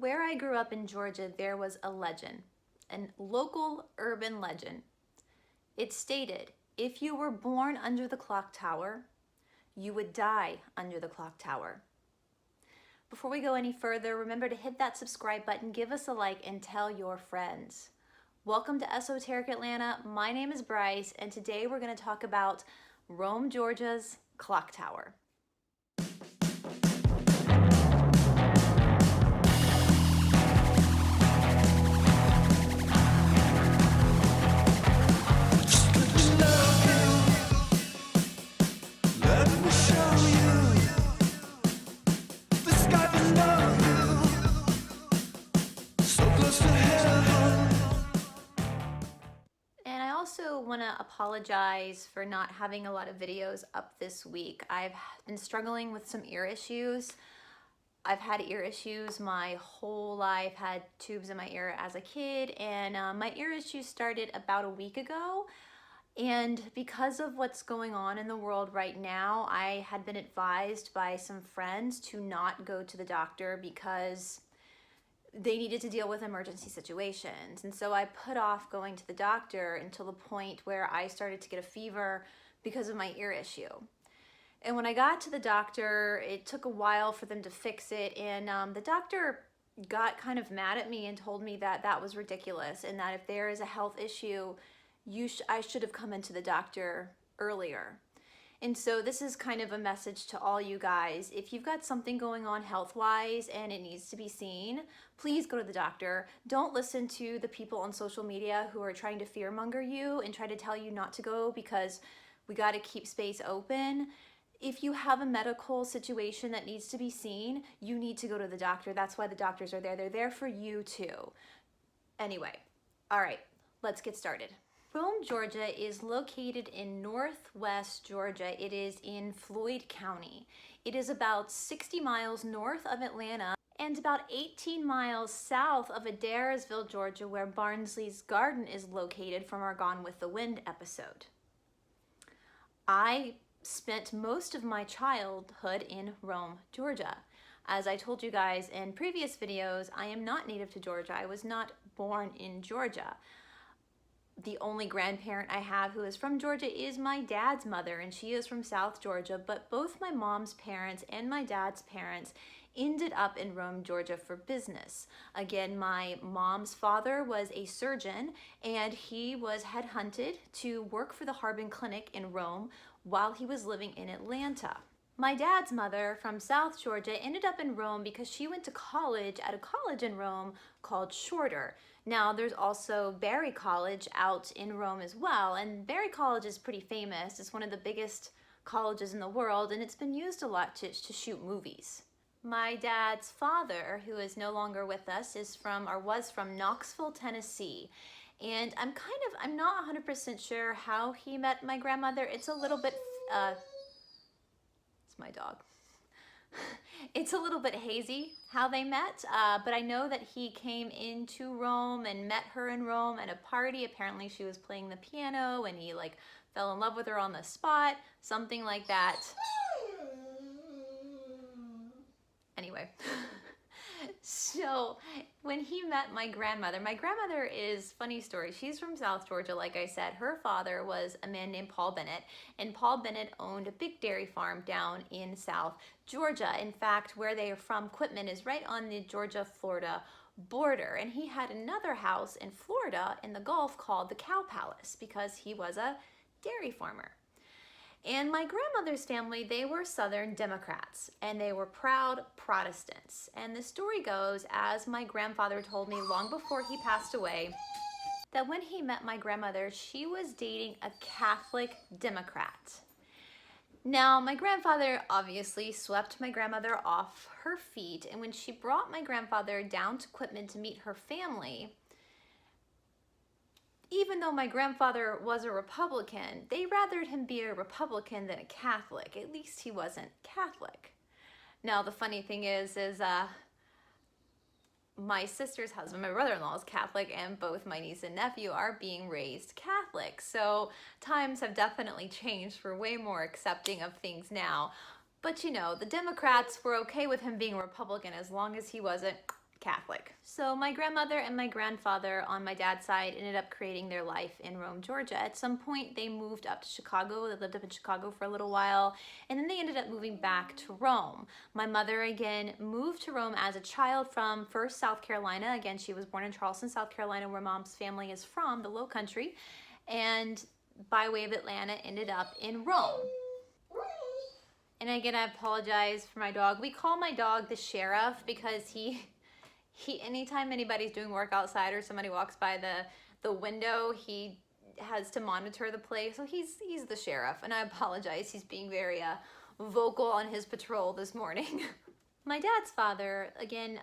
where I grew up in Georgia, there was a legend, a local urban legend. It stated, if you were born under the clock tower, you would die under the clock tower. Before we go any further, remember to hit that subscribe button, give us a like, and tell your friends. Welcome to Esoteric Atlanta. My name is Brice, and today we're going to talk about Rome, Georgia's clock tower. I want to apologize for not having a lot of videos up this week. I've been struggling with some ear issues. I've had ear issues my whole life, had tubes in my ear as a kid, and my ear issues started about a week ago. And because of what's going on in the world right now, I had been advised by some friends to not go to the doctor because they needed to deal with emergency situations. And so I put off going to the doctor until the point where I started to get a fever because of my ear issue. And when I got to the doctor, it took a while for them to fix it. And the doctor got kind of mad at me and told me that that was ridiculous and that if there is a health issue, I should have come into the doctor earlier. And so this is kind of a message to all you guys. If you've got something going on health-wise and it needs to be seen, please go to the doctor. Don't listen to the people on social media who are trying to fearmonger you and try to tell you not to go because we got to keep space open. If you have a medical situation that needs to be seen, you need to go to the doctor. That's why the doctors are there. They're there for you too. Anyway, all right, let's get started. Rome, Georgia is located in northwest Georgia. It is in Floyd County. It is about 60 miles north of Atlanta and about 18 miles south of Adairsville, Georgia, where Barnsley's Garden is located from our Gone with the Wind episode. I spent most of my childhood in Rome, Georgia. As I told you guys in previous videos, I am not native to Georgia. I was not born in Georgia. The only grandparent I have who is from Georgia is my dad's mother, and she is from South Georgia, but both my mom's parents and my dad's parents ended up in Rome, Georgia for business. Again, my mom's father was a surgeon, and he was headhunted to work for the Harbin Clinic in Rome while he was living in Atlanta. My dad's mother from South Georgia ended up in Rome because she went to college at a college in Rome called Shorter. Now, there's also Berry College out in Rome as well, and Berry College is pretty famous. It's one of the biggest colleges in the world, and it's been used a lot to shoot movies. My dad's father, who is no longer with us, was from Knoxville, Tennessee. And I'm not 100% sure how he met my grandmother. It's a little bit, it's my dog. It's a little bit hazy how they met, but I know that he came into Rome and met her in Rome at a party. Apparently she was playing the piano and he fell in love with her on the spot, something like that. Anyway, so when he met my grandmother is, funny story, she's from South Georgia, like I said. Her father was a man named Paul Bennett, and Paul Bennett owned a big dairy farm down in South Georgia. In fact, where they are from, Quitman, is right on the Georgia-Florida border, and he had another house in Florida in the Gulf called the Cow Palace because he was a dairy farmer. And my grandmother's family, they were Southern Democrats, and they were proud Protestants. And the story goes, as my grandfather told me long before he passed away, that when he met my grandmother, she was dating a Catholic Democrat. Now, my grandfather obviously swept my grandmother off her feet, and when she brought my grandfather down to Quitman to meet her family, even though my grandfather was a Republican, they rathered him be a Republican than a Catholic. At least he wasn't Catholic. Now, the funny thing is my sister's husband, my brother-in-law, is Catholic, and both my niece and nephew are being raised Catholic. So times have definitely changed. We're way more accepting of things now. But you know, the Democrats were okay with him being a Republican as long as he wasn't Catholic. So my grandmother and my grandfather on my dad's side ended up creating their life in Rome, Georgia. At some point, they moved up to Chicago. They lived up in Chicago for a little while, and then they ended up moving back to Rome. My mother, again, moved to Rome as a child from first South Carolina. Again, she was born in Charleston, South Carolina, where mom's family is from, the Low Country, and by way of Atlanta, ended up in Rome. And again, I apologize for my dog. We call my dog the sheriff because he anytime anybody's doing work outside or somebody walks by the window, he has to monitor the place. So he's the sheriff, and I apologize. He's being very vocal on his patrol this morning. My dad's father, again,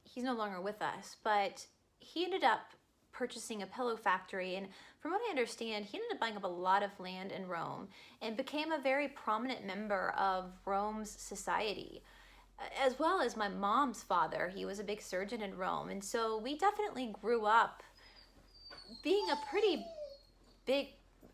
he's no longer with us, but he ended up purchasing a pillow factory, and from what I understand, he ended up buying up a lot of land in Rome and became a very prominent member of Rome's society, as well as my mom's father. He was a big surgeon in Rome, and so we definitely grew up being a pretty big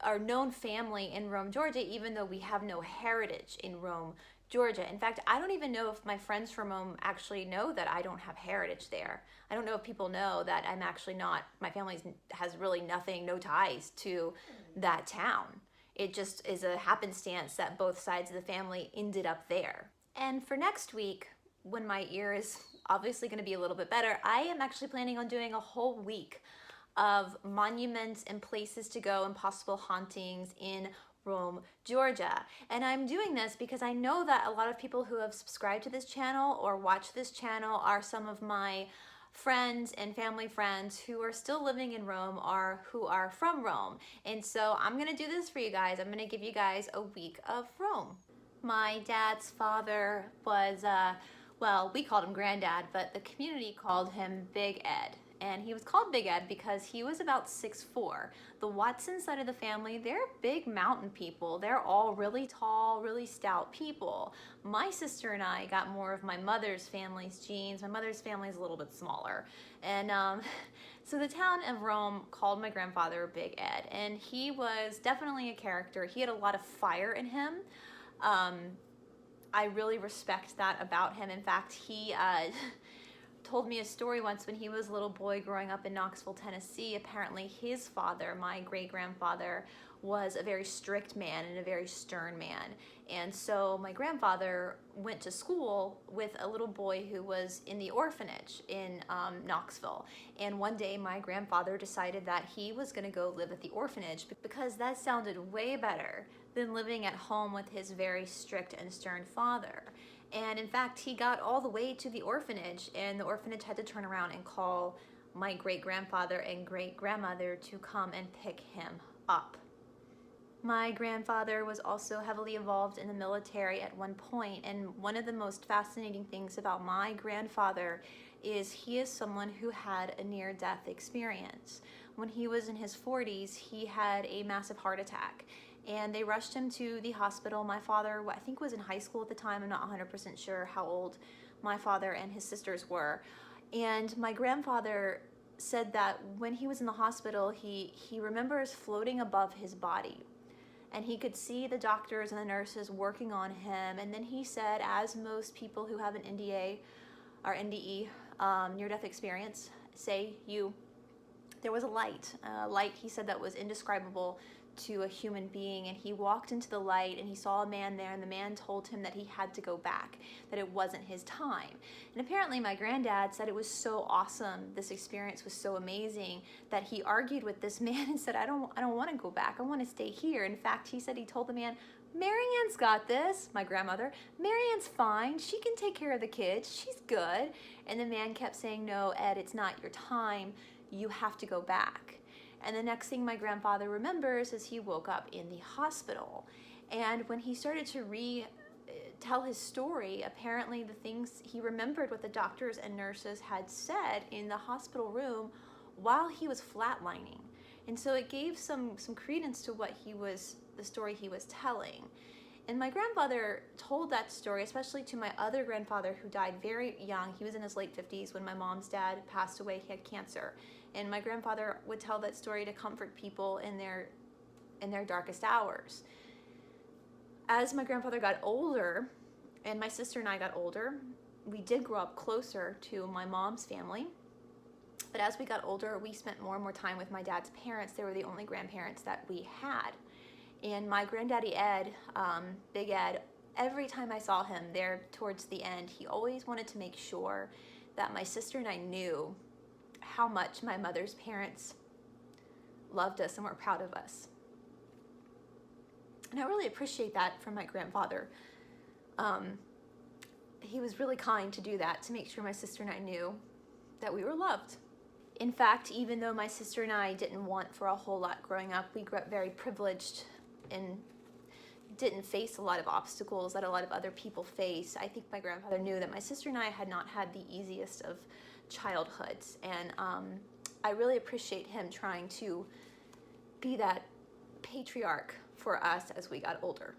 or known family in Rome, Georgia, even though we have no heritage in Rome, Georgia. In fact, I don't even know if my friends from Rome actually know that I don't have heritage there. I don't know if people know that I'm actually not, my family has really nothing, no ties to that town. It just is a happenstance that both sides of the family ended up there. And for next week, when my ear is obviously going to be a little bit better, I am actually planning on doing a whole week of monuments and places to go and possible hauntings in Rome, Georgia. And I'm doing this because I know that a lot of people who have subscribed to this channel or watch this channel are some of my friends and family friends who are still living in Rome or who are from Rome. And so I'm going to do this for you guys. I'm going to give you guys a week of Rome. My dad's father was, well, we called him Granddad, but the community called him Big Ed. And he was called Big Ed because he was about 6'4". The Watson side of the family, they're big mountain people. They're all really tall, really stout people. My sister and I got more of my mother's family's genes. My mother's family is a little bit smaller. And so the town of Rome called my grandfather Big Ed. And he was definitely a character. He had a lot of fire in him. I really respect that about him. In fact, he told me a story once when he was a little boy growing up in Knoxville, Tennessee. Apparently his father, my great-grandfather, was a very strict man and a very stern man. And so my grandfather went to school with a little boy who was in the orphanage in Knoxville. And one day my grandfather decided that he was going to go live at the orphanage because that sounded way better than living at home with his very strict and stern father. And in fact, he got all the way to the orphanage, and the orphanage had to turn around and call my great-grandfather and great-grandmother to come and pick him up. My grandfather was also heavily involved in the military at one point, and one of the most fascinating things about my grandfather is he is someone who had a near-death experience. When he was in his 40s, he had a massive heart attack, and they rushed him to the hospital. My father, I think, was in high school at the time. I'm not 100% sure how old my father and his sisters were. And my grandfather said that when he was in the hospital, he remembers floating above his body. And he could see the doctors and the nurses working on him. And then he said, as most people who have an NDA or NDE, near-death experience, there was a light. He said, that was indescribable to a human being, and he walked into the light and he saw a man there, and the man told him that he had to go back, that it wasn't his time. And apparently my granddad said it was so awesome, this experience was so amazing, that he argued with this man and said, I don't want to go back, I want to stay here. In fact, he said he told the man, Marianne's got this, my grandmother. Marianne's fine, she can take care of the kids, she's good. And the man kept saying, no, Ed, it's not your time, you have to go back. And the next thing my grandfather remembers is he woke up in the hospital. And when he started to tell his story, apparently the things he remembered what the doctors and nurses had said in the hospital room while he was flatlining. And so it gave some credence to the story he was telling. And my grandfather told that story, especially to my other grandfather who died very young. He was in his late 50s when my mom's dad passed away. He had cancer. And my grandfather would tell that story to comfort people in their darkest hours. As my grandfather got older, and my sister and I got older, we did grow up closer to my mom's family. But as we got older, we spent more and more time with my dad's parents. They were the only grandparents that we had. And my granddaddy Ed, Big Ed, every time I saw him there towards the end, he always wanted to make sure that my sister and I knew how much my mother's parents loved us and were proud of us. And I really appreciate that from my grandfather. He was really kind to do that, to make sure my sister and I knew that we were loved. In fact, even though my sister and I didn't want for a whole lot growing up, we grew up very privileged and didn't face a lot of obstacles that a lot of other people face. I think my grandfather knew that my sister and I had not had the easiest of childhoods, and I really appreciate him trying to be that patriarch for us as we got older.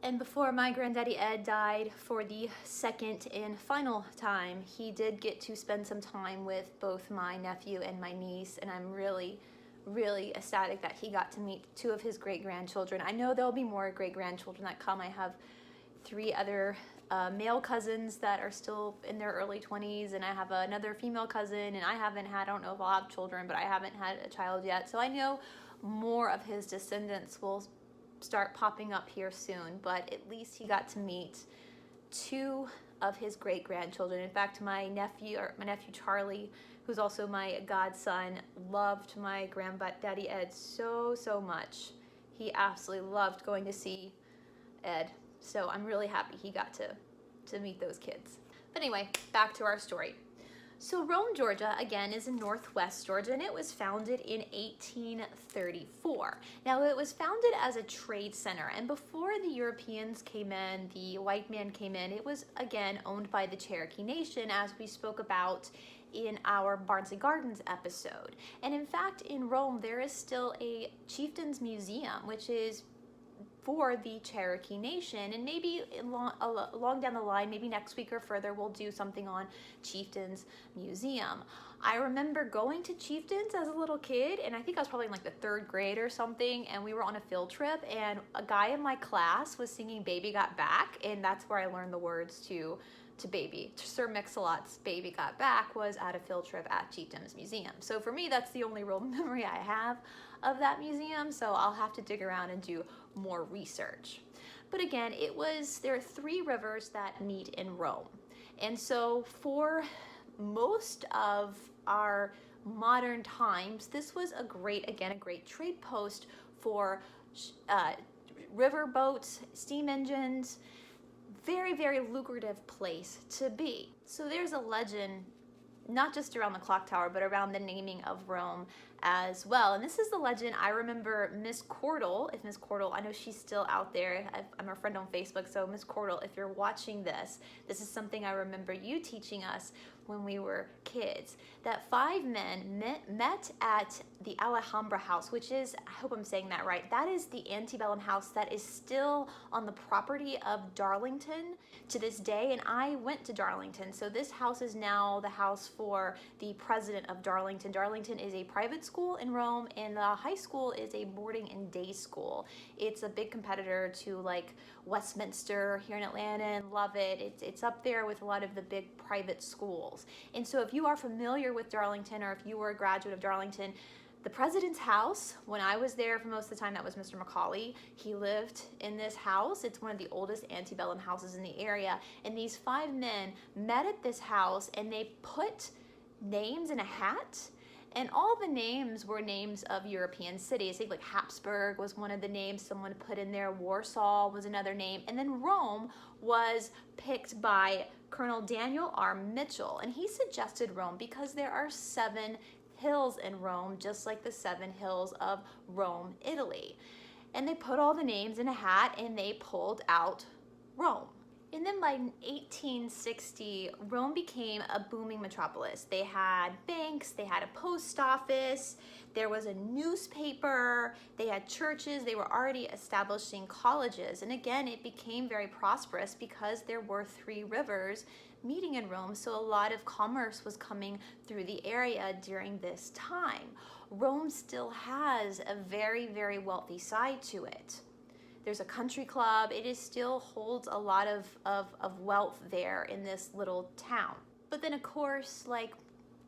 And before my granddaddy Ed died for the second and final time, he did get to spend some time with both my nephew and my niece, and I'm really ecstatic that he got to meet two of his great-grandchildren. I know there'll be more great-grandchildren that come. I have 3 other male cousins that are still in their early 20s, and I have another female cousin, and I don't know if I'll have children, but I haven't had a child yet. So I know more of his descendants will start popping up here soon, but at least he got to meet 2 of his great-grandchildren. In fact, my nephew Charlie, who's also my godson, loved my granddaddy Ed so much. He absolutely loved going to see Ed. So I'm really happy he got to meet those kids. But anyway, back to our story. So Rome, Georgia, again, is in northwest Georgia, and it was founded in 1834. Now, it was founded as a trade center, and before the Europeans came in, the white man came in, it was, again, owned by the Cherokee Nation, as we spoke about in our Barnsley Gardens episode. And in fact, in Rome, there is still a Chieftains Museum, which is for the Cherokee Nation, and maybe along down the line, maybe next week or further, we'll do something on Chieftains Museum. I remember going to Chieftains as a little kid, and I think I was probably in like the 3rd grade or something, and we were on a field trip, and a guy in my class was singing Baby Got Back, and that's where I learned the words to Baby. Sir Mix-a-Lot's Baby Got Back was at a field trip at Chieftains Museum. So for me, that's the only real memory I have of that museum, so I'll have to dig around and do more research. But again, there are 3 rivers that meet in Rome. And so for most of our modern times, this was a great trade post for river boats, steam engines, very lucrative place to be. So there's a legend, not just around the clock tower, but around the naming of Rome as well. And this is the legend I remember Miss Cordell, I know she's still out there. I'm her friend on Facebook, so Miss Cordell, if you're watching this is something I remember you teaching us when we were kids, that 5 men met at the Alhambra house, which is, I hope I'm saying that right, that is the antebellum house that is still on the property of Darlington to this day, and I went to Darlington. So this house is now the house for the president of Darlington. Darlington is a private school in Rome, and the high school is a boarding and day school. It's a big competitor to like Westminster here in Atlanta, and love it. It's up there with a lot of the big private schools. And so if you are familiar with Darlington, or if you were a graduate of Darlington, the president's house, when I was there for most of the time, that was Mr. Macaulay. He lived in this house. It's one of the oldest antebellum houses in the area. And these 5 men met at this house, and they put names in a hat. And all the names were names of European cities. I think like Habsburg was one of the names someone put in there. Warsaw was another name. And then Rome was picked by Colonel Daniel R. Mitchell. And he suggested Rome because there are 7 hills in Rome, just like the 7 hills of Rome, Italy. And they put all the names in a hat, and they pulled out Rome. And then by 1860, Rome became a booming metropolis. They had banks, they had a post office, there was a newspaper, they had churches, they were already establishing colleges. And again, it became very prosperous because there were 3 rivers meeting in Rome, so a lot of commerce was coming through the area during this time. Rome still has a very wealthy side to it. There's a country club. It is still holds a lot of wealth there in this little town. But then of course, like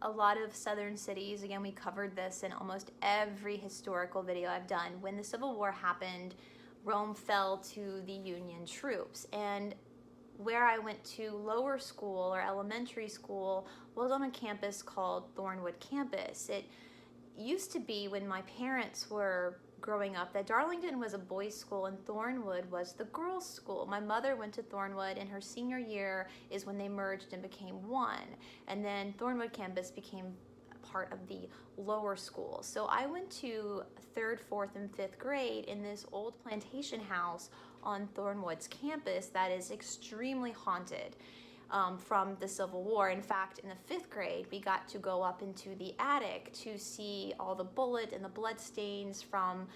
a lot of southern cities, again, we covered this in almost every historical video I've done, when the Civil War happened, Rome fell to the Union troops. And where I went to lower school or elementary school was on a campus called Thornwood campus. It used to be, when my parents were growing up, that Darlington was a boys' school and Thornwood was the girls' school. My mother went to Thornwood, and her senior year is when they merged and became one. And then Thornwood campus became part of the lower school. So I went to 3rd, 4th, and 5th grade in this old plantation house on Thornwood's campus that is extremely haunted. From the Civil War. In fact, in the 5th grade, we got to go up into the attic to see all the bullet and the blood stains from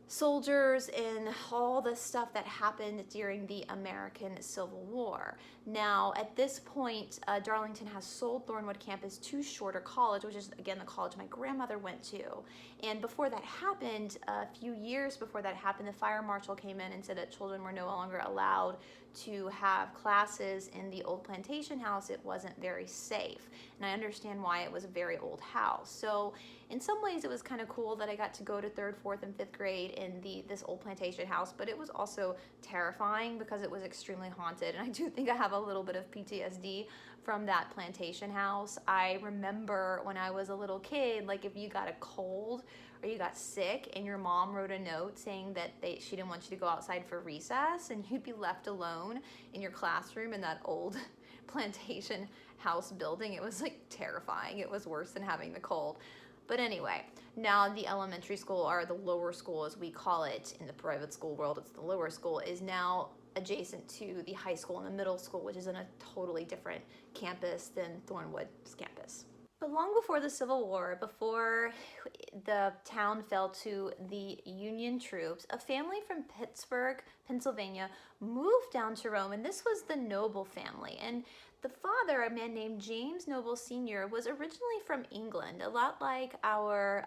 soldiers and all the stuff that happened during the American Civil War. Now, at this point, Darlington has sold Thornwood campus to Shorter College, which is, again, the college my grandmother went to. And before that happened, a few years before that happened, the fire marshal came in and said that children were no longer allowed to have classes in the old plantation house. It wasn't very safe. And I understand why. It was a very old house. So in some ways it was kind of cool that I got to go to 3rd, 4th, and 5th grade in this old plantation house, but it was also terrifying because it was extremely haunted. And I do think I have a little bit of PTSD from that plantation house. I remember when I was a little kid, like if you got a cold or you got sick and your mom wrote a note saying that she didn't want you to go outside for recess, and you'd be left alone in your classroom in that old plantation house building. It was like terrifying. It was worse than having the cold. But anyway, now the elementary school, or the lower school as we call it in the private school world, it's the lower school, is now adjacent to the high school and the middle school, which is in a totally different campus than Thornwood's campus. But long before the Civil War, before the town fell to the Union troops, a family from Pittsburgh, Pennsylvania, moved down to Rome, and this was the Noble family. And the father, a man named James Noble Sr., was originally from England, a lot like our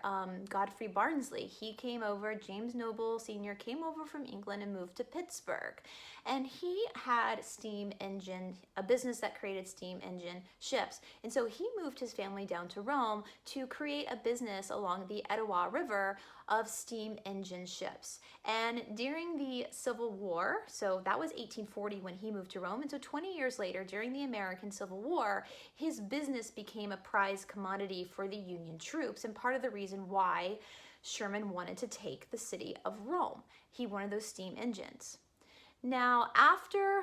Godfrey Barnsley. He came over, James Noble Sr. came over from England and moved to Pittsburgh. And he had a business that created steam engine ships. And so he moved his family down to Rome to create a business along the Etowah River of steam engine ships. And during the Civil War, so that was 1840 when he moved to Rome, and so 20 years later, during the American Civil War, his business became a prized commodity for the Union troops, and part of the reason why Sherman wanted to take the city of Rome. He wanted those steam engines. Now, after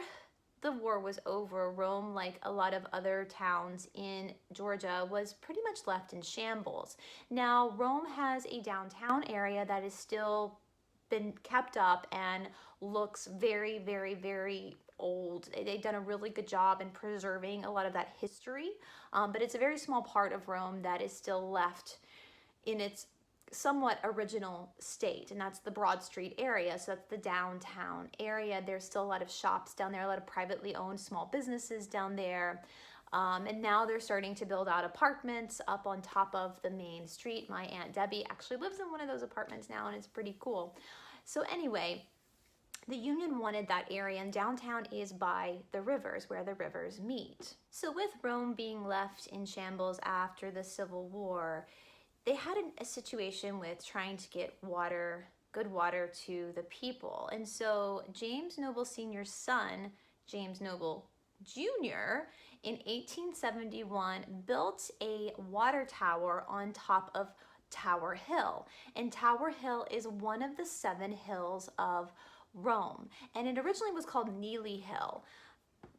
the war was over, Rome, like a lot of other towns in Georgia, was pretty much left in shambles. Now, Rome has a downtown area that is still been kept up and looks very, very, very old. They've done a really good job in preserving a lot of that history, but it's a very small part of Rome that is still left in its somewhat original state, and that's the Broad Street area. So that's the downtown area. There's still a lot of shops down there, a lot of privately owned small businesses down there. And now they're starting to build out apartments up on top of the main street. My Aunt Debbie actually lives in one of those apartments now, and it's pretty cool. So anyway, the Union wanted that area, and downtown is by the rivers, where the rivers meet. So with Rome being left in shambles after the Civil War, they had a situation with trying to get water, good water, to the people. And so James Noble Sr.'s son, James Noble Jr., in 1871 built a water tower on top of Tower Hill. And Tower Hill is one of the 7 hills of Rome. And it originally was called Neely Hill,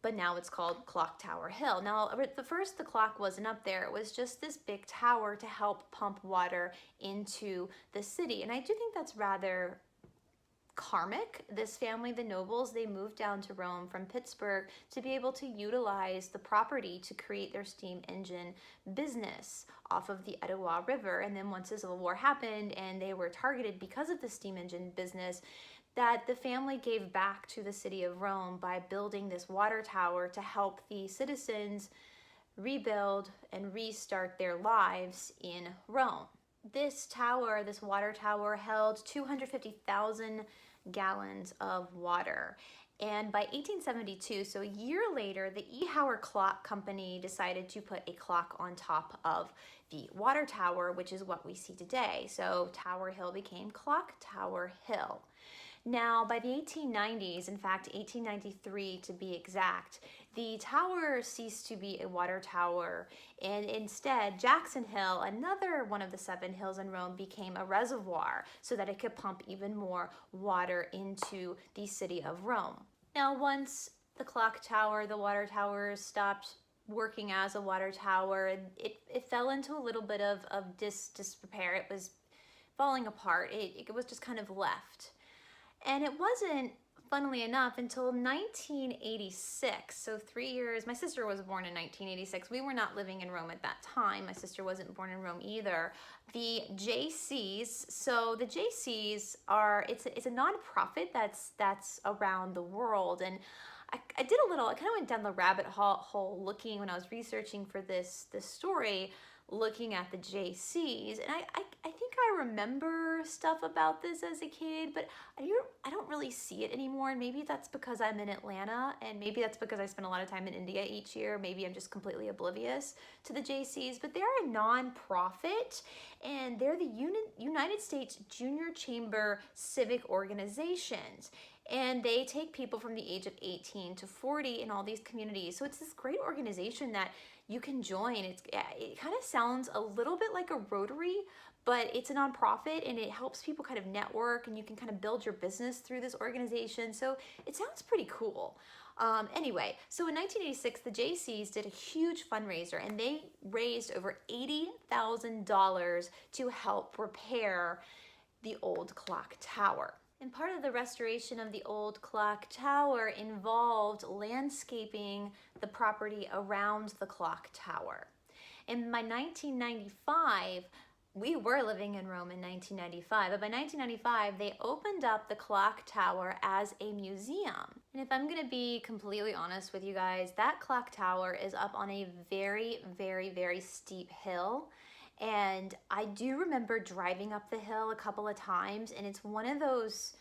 but now it's called Clocktower Hill. Now, at first the clock wasn't up there. It was just this big tower to help pump water into the city. And I do think that's rather karmic. This family, the Nobles, they moved down to Rome from Pittsburgh to be able to utilize the property to create their steam engine business off of the Etowah River. And then once the Civil War happened and they were targeted because of the steam engine business, that the family gave back to the city of Rome by building this water tower to help the citizens rebuild and restart their lives in Rome. This tower, this water tower, held 250,000 gallons of water. And by 1872, so a year later, the E. Howard Clock Company decided to put a clock on top of the water tower, which is what we see today. So Tower Hill became Clock Tower Hill. Now, by the 1890s, in fact, 1893 to be exact, the tower ceased to be a water tower, and instead, Jackson Hill, another one of the 7 hills in Rome, became a reservoir so that it could pump even more water into the city of Rome. Now, once the clock tower, the water tower, stopped working as a water tower, it fell into a little bit of disrepair. It was falling apart. It was just kind of left. And it wasn't, funnily enough, until 1986, so 3 years, my sister was born in 1986. We were not living in Rome at that time. My sister wasn't born in Rome either. The JCs, so the JCs are, it's a nonprofit that's around the world. And I did a little, I kind of went down the rabbit hole looking when I was researching for this story, looking at the JCs, and I think I remember stuff about this as a kid, but I don't really see it anymore, and maybe that's because I'm in Atlanta, and maybe that's because I spend a lot of time in India each year. Maybe I'm just completely oblivious to the JCs, but they're a non-profit, and they're the United States Junior Chamber Civic Organizations. And they take people from the age of 18 to 40 in all these communities. So it's this great organization that you can join. It kind of sounds a little bit like a Rotary, but it's a nonprofit and it helps people kind of network, and you can kind of build your business through this organization. So it sounds pretty cool. Anyway, so in 1986, the JCs did a huge fundraiser, and they raised over $80,000 to help repair the old clock tower. And part of the restoration of the old clock tower involved landscaping the property around the clock tower. And by 1995, we were living in Rome in 1995, but by 1995, they opened up the clock tower as a museum. And if I'm gonna be completely honest with you guys, that clock tower is up on a very, very, very steep hill. And I do remember driving up the hill a couple of times, and it's one of those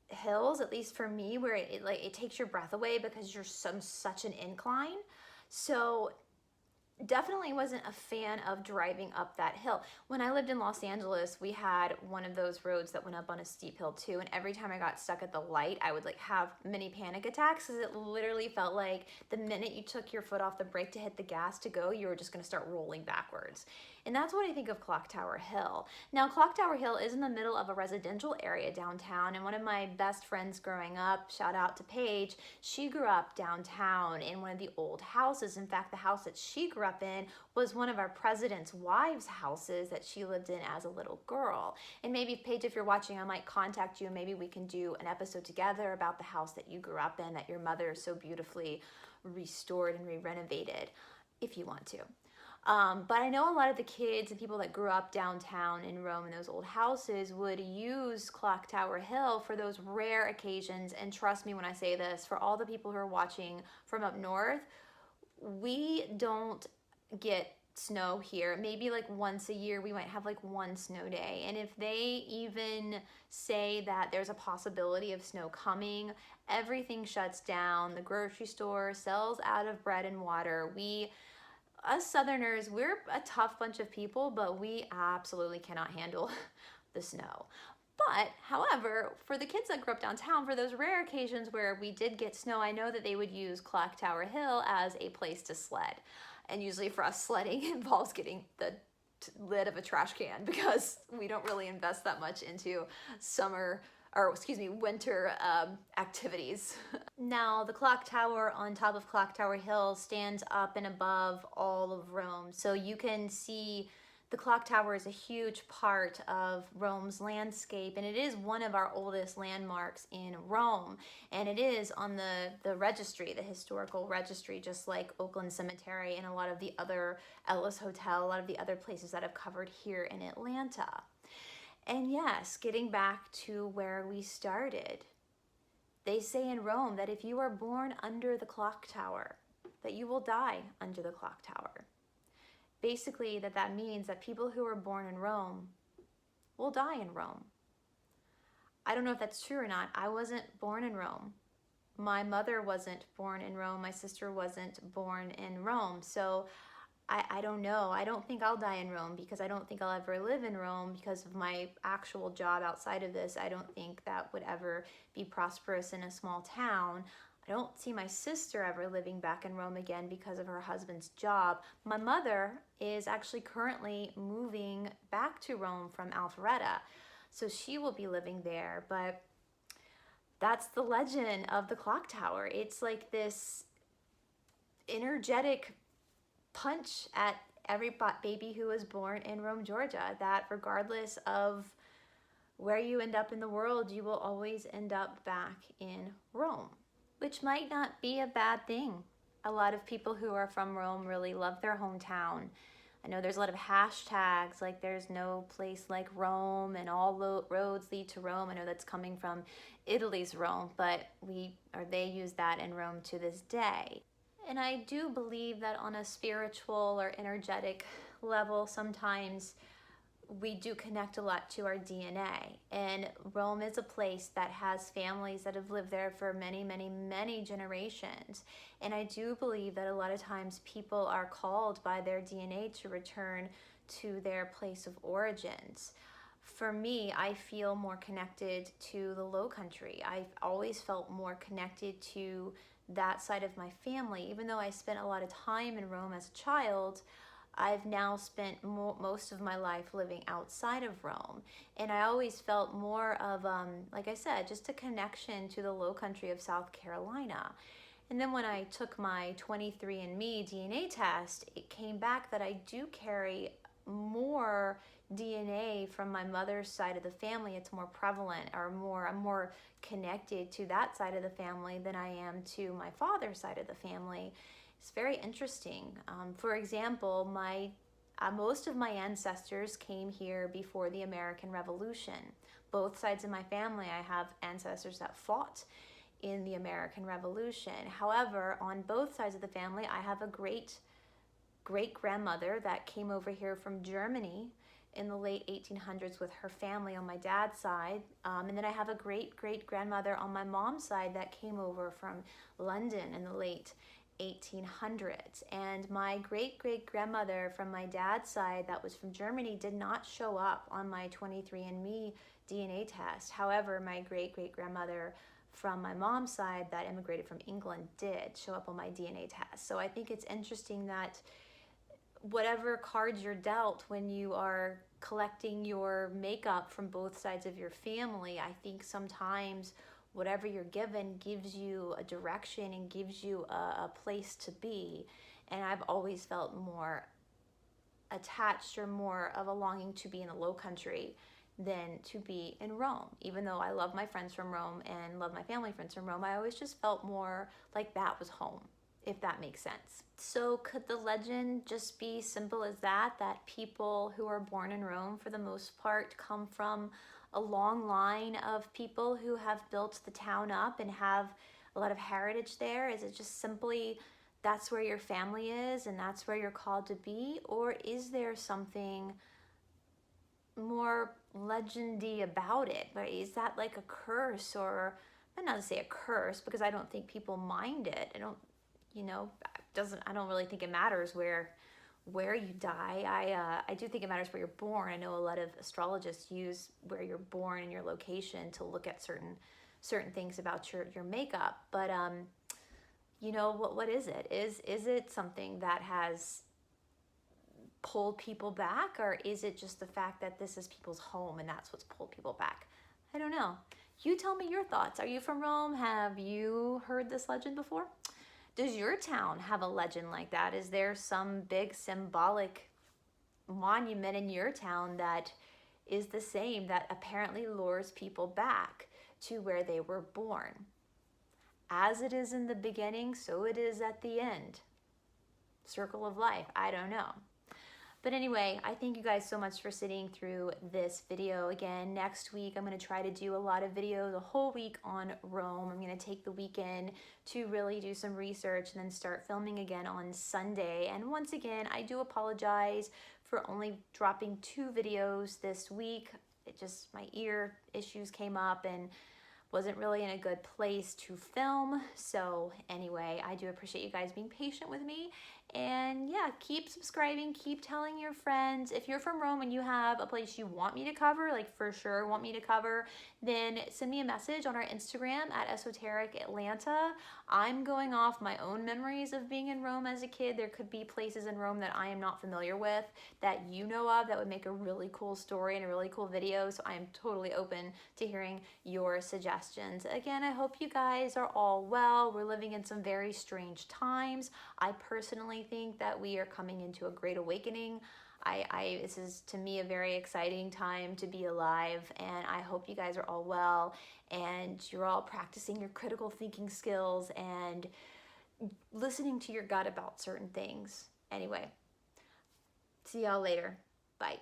hills, at least for me, where it takes your breath away because you're such an incline. So definitely wasn't a fan of driving up that hill. When I lived in Los Angeles, we had one of those roads that went up on a steep hill too, and every time I got stuck at the light, I would have mini panic attacks, because it literally felt like the minute you took your foot off the brake to hit the gas to go, you were just going to start rolling backwards. And that's what I think of Clock Tower Hill. Now, Clock Tower Hill is in the middle of a residential area downtown, and one of my best friends growing up, shout out to Paige, she grew up downtown in one of the old houses. In fact, the house that she grew up in was one of our president's wives' houses that she lived in as a little girl. And maybe, Paige, if you're watching, I might contact you, and maybe we can do an episode together about the house that you grew up in, that your mother so beautifully restored and re-renovated, if you want to. But I know a lot of the kids and people that grew up downtown in Rome in those old houses would use Clock Tower Hill for those rare occasions. And trust me when I say this, for all the people who are watching from up north, we don't get snow here. Maybe once a year we might have one snow day. And if they even say that there's a possibility of snow coming, everything shuts down. The grocery store sells out of bread and water. Us Southerners, we're a tough bunch of people, but we absolutely cannot handle the snow. But, however, for the kids that grew up downtown, for those rare occasions where we did get snow, I know that they would use Clock Tower Hill as a place to sled. And usually for us, sledding involves getting the lid of a trash can, because we don't really invest that much into winter activities. Now, the clock tower on top of Clock Tower Hill stands up and above all of Rome. So you can see the clock tower is a huge part of Rome's landscape, and it is one of our oldest landmarks in Rome. And it is on the registry, the historical registry, just like Oakland Cemetery and a lot of the other Ellis Hotel, a lot of the other places that I've covered here in Atlanta. And yes, getting back to where we started, they say in Rome that if you are born under the clock tower, that you will die under the clock tower. Basically, that means that people who are born in Rome will die in Rome. I don't know if that's true or not. I wasn't born in Rome. My mother wasn't born in Rome. My sister wasn't born in Rome. So I don't know. I don't think I'll die in Rome because I don't think I'll ever live in Rome because of my actual job outside of this. I don't think that would ever be prosperous in a small town. I don't see my sister ever living back in Rome again because of her husband's job. My mother is actually currently moving back to Rome from Alpharetta, so she will be living there. But that's the legend of the clock tower. It's like this energetic punch at every baby who was born in Rome, Georgia, that regardless of where you end up in the world, you will always end up back in Rome, which might not be a bad thing. A lot of people who are from Rome really love their hometown. I know there's a lot of hashtags like there's no place like Rome and all roads lead to Rome. I know that's coming from Italy's Rome, but they use that in Rome to this day. And I do believe that on a spiritual or energetic level, sometimes we do connect a lot to our DNA. And Rome is a place that has families that have lived there for many, many, many generations. And I do believe that a lot of times people are called by their DNA to return to their place of origins. For me, I feel more connected to the Low Country. I've always felt more connected to that side of my family. Even though I spent a lot of time in Rome as a child, I've now spent most of my life living outside of Rome. And I always felt more of, like I said, just a connection to the Low Country of South Carolina. And then when I took my 23andMe DNA test, it came back that I do carry more DNA from my mother's side of the family. It's more prevalent, or I'm more connected to that side of the family than I am to my father's side of the family. It's very interesting. For example, most of my ancestors came here before the American Revolution. Both sides of my family, I have ancestors that fought in the American Revolution. However, on both sides of the family, I have a great-grandmother that came over here from Germany in the late 1800s with her family on my dad's side. And then I have a great-great-grandmother on my mom's side that came over from London in the late 1800s. And my great-great-grandmother from my dad's side that was from Germany did not show up on my 23andMe DNA test. However, my great-great-grandmother from my mom's side that immigrated from England did show up on my DNA test. So I think it's interesting that whatever cards you're dealt when you are collecting your makeup from both sides of your family, I think sometimes whatever you're given gives you a direction and gives you a place to be. And I've always felt more attached or more of a longing to be in the Low Country than to be in Rome. Even though I love my friends from Rome and love my family friends from Rome, I always just felt more like that was home, if that makes sense. So could the legend just be simple as that people who are born in Rome for the most part come from a long line of people who have built the town up and have a lot of heritage there? Is it just simply that's where your family is and that's where you're called to be? Or is there something more legendy about it? But is that like a curse? Or I'm not to say a curse because I don't think people mind it. I don't really think it matters where you die. I do think it matters where you're born. I know a lot of astrologists use where you're born and your location to look at certain things about your makeup. But what is it? Is it something that has pulled people back, or is it just the fact that this is people's home and that's what's pulled people back? I don't know. You tell me your thoughts. Are you from Rome? Have you heard this legend before? Does your town have a legend like that? Is there some big symbolic monument in your town that is the same, that apparently lures people back to where they were born? As it is in the beginning, so it is at the end. Circle of life. I don't know. But anyway, I thank you guys so much for sitting through this video. Again, next week, I'm going to try to do a lot of videos, a whole week on Rome. I'm going to take the weekend to really do some research and then start filming again on Sunday. And once again, I do apologize for only dropping 2 videos this week. just, my ear issues came up and wasn't really in a good place to film. So anyway, I do appreciate you guys being patient with me. And yeah, keep subscribing, keep telling your friends. If you're from Rome and you have a place you want me to cover, like for sure want me to cover, then send me a message on our Instagram at Esoteric Atlanta. I'm going off my own memories of being in Rome as a kid. There could be places in Rome that I am not familiar with that you know of that would make a really cool story and a really cool video. So I am totally open to hearing your suggestions. Again, I hope you guys are all well. We're living in some very strange times. I personally think that we are coming into a great awakening. This is to me a very exciting time to be alive, and I hope you guys are all well and you're all practicing your critical thinking skills and listening to your gut about certain things. Anyway, see y'all later. Bye.